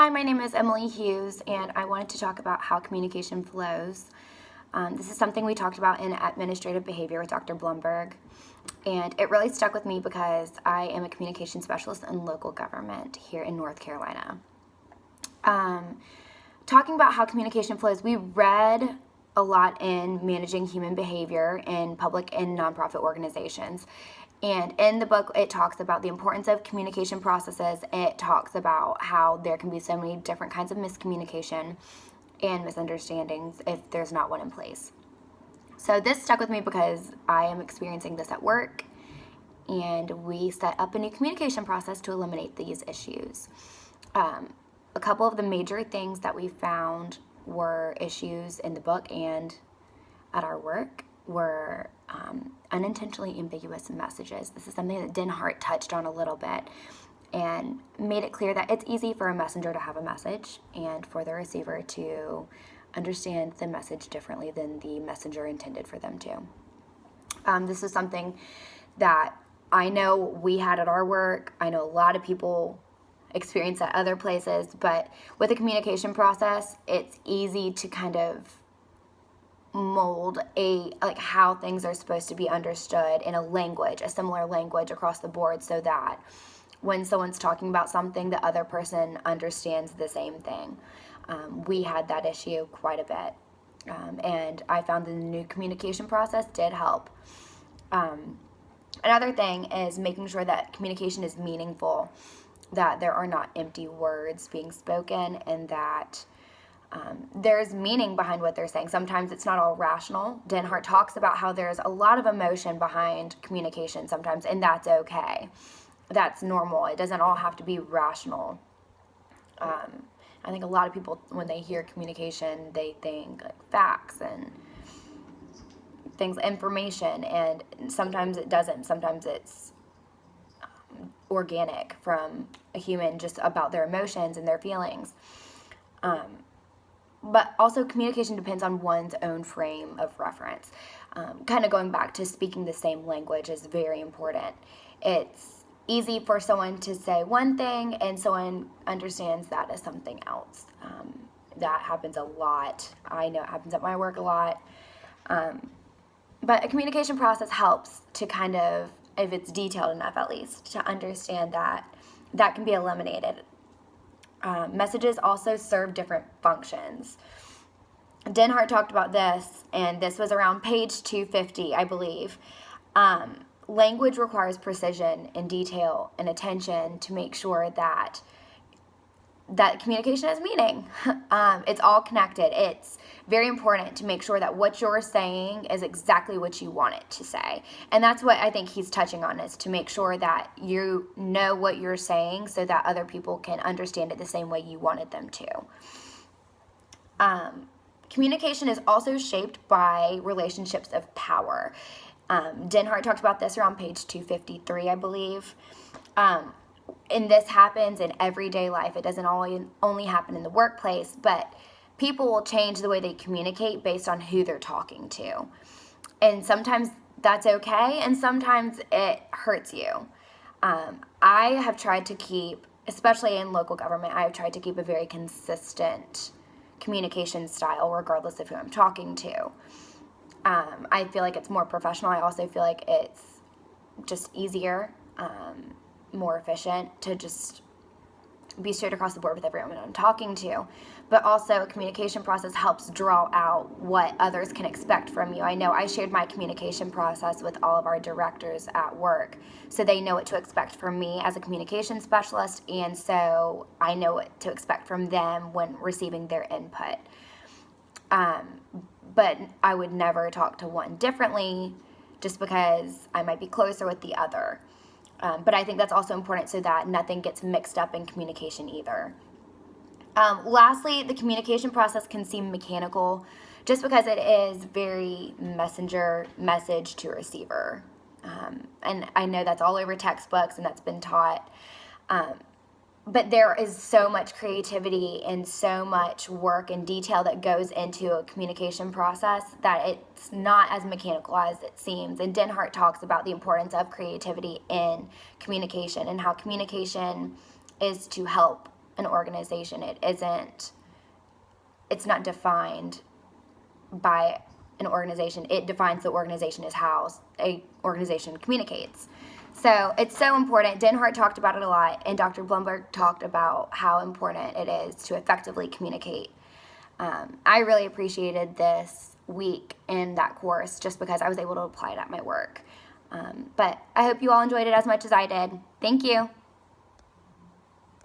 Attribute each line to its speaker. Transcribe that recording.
Speaker 1: Hi, my name is Emily Hughes, and I wanted to talk about how communication flows. This is something we talked about in administrative behavior with Dr. Blumberg, and it really stuck with me because I am a communication specialist in local government here in North Carolina. Talking about how communication flows, we read a lot in managing human behavior in public and nonprofit organizations. And in the book, it talks about the importance of communication processes. It talks about how there can be so many different kinds of miscommunication and misunderstandings if there's not one in place. So this stuck with me because I am experiencing this at work, and we set up a new communication process to eliminate these issues. A couple of the major things that we found were issues in the book and at our work were unintentionally ambiguous messages. This is something that Denhardt touched on a little bit and made it clear that it's easy for a messenger to have a message and for the receiver to understand the message differently than the messenger intended for them to. This is something that I know we had at our work. I know a lot of people experience at other places, but with a communication process, it's easy to kind of mold how things are supposed to be understood in a similar language across the board, so that when someone's talking about something, the other person understands the same thing. We had that issue quite a bit, and I found that the new communication process did help. Another thing is making sure that communication is meaningful, that there are not empty words being spoken, and that there's meaning behind what they're saying. Sometimes it's not all rational. Denhardt talks about how there's a lot of emotion behind communication sometimes, and that's okay. That's normal. It doesn't all have to be rational. I think a lot of people, when they hear communication, they think like facts and things, information, and sometimes it doesn't. Sometimes it's organic from a human, just about their emotions and their feelings. But also communication depends on one's own frame of reference. Kind of going back to speaking the same language is very important. It's easy for someone to say one thing and someone understands that as something else. That happens a lot. I know it happens at my work a lot. But a communication process helps to kind of, if it's detailed enough at least, to understand that that can be eliminated. Messages also serve different functions. Denhardt talked about this, and this was around page 250, I believe. Language requires precision and detail and attention to make sure that communication has meaning. It's all connected. It's very important to make sure that what you're saying is exactly what you want it to say. And that's what I think he's touching on, is to make sure that you know what you're saying so that other people can understand it the same way you wanted them to. Communication is also shaped by relationships of power. Denhardt talked about this around page 253, I believe. And this happens in everyday life. It doesn't only happen in the workplace, but people will change the way they communicate based on who they're talking to. And sometimes that's okay, and sometimes it hurts you. I have tried to keep, especially in local government, I have tried to keep a very consistent communication style regardless of who I'm talking to. I feel like it's more professional. I also feel like it's just easier, more efficient to just be straight across the board with everyone I'm talking to. But also a communication process helps draw out what others can expect from you. I know I shared my communication process with all of our directors at work, so they know what to expect from me as a communication specialist, and so I know what to expect from them when receiving their input. But I would never talk to one differently just because I might be closer with the other. But I think that's also important so that nothing gets mixed up in communication either. Lastly, the communication process can seem mechanical just because it is very messenger, message to receiver. And I know that's all over textbooks and that's been taught. But there is so much creativity and so much work and detail that goes into a communication process that it's not as mechanical as it seems. And Denhardt talks about the importance of creativity in communication and how communication is to help an organization. It's not defined by an organization. It defines the organization as how a organization communicates. So it's so important. Denhardt talked about it a lot, and Dr. Blumberg talked about how important it is to effectively communicate. I really appreciated this week in that course just because I was able to apply it at my work. But I hope you all enjoyed it as much as I did. Thank you.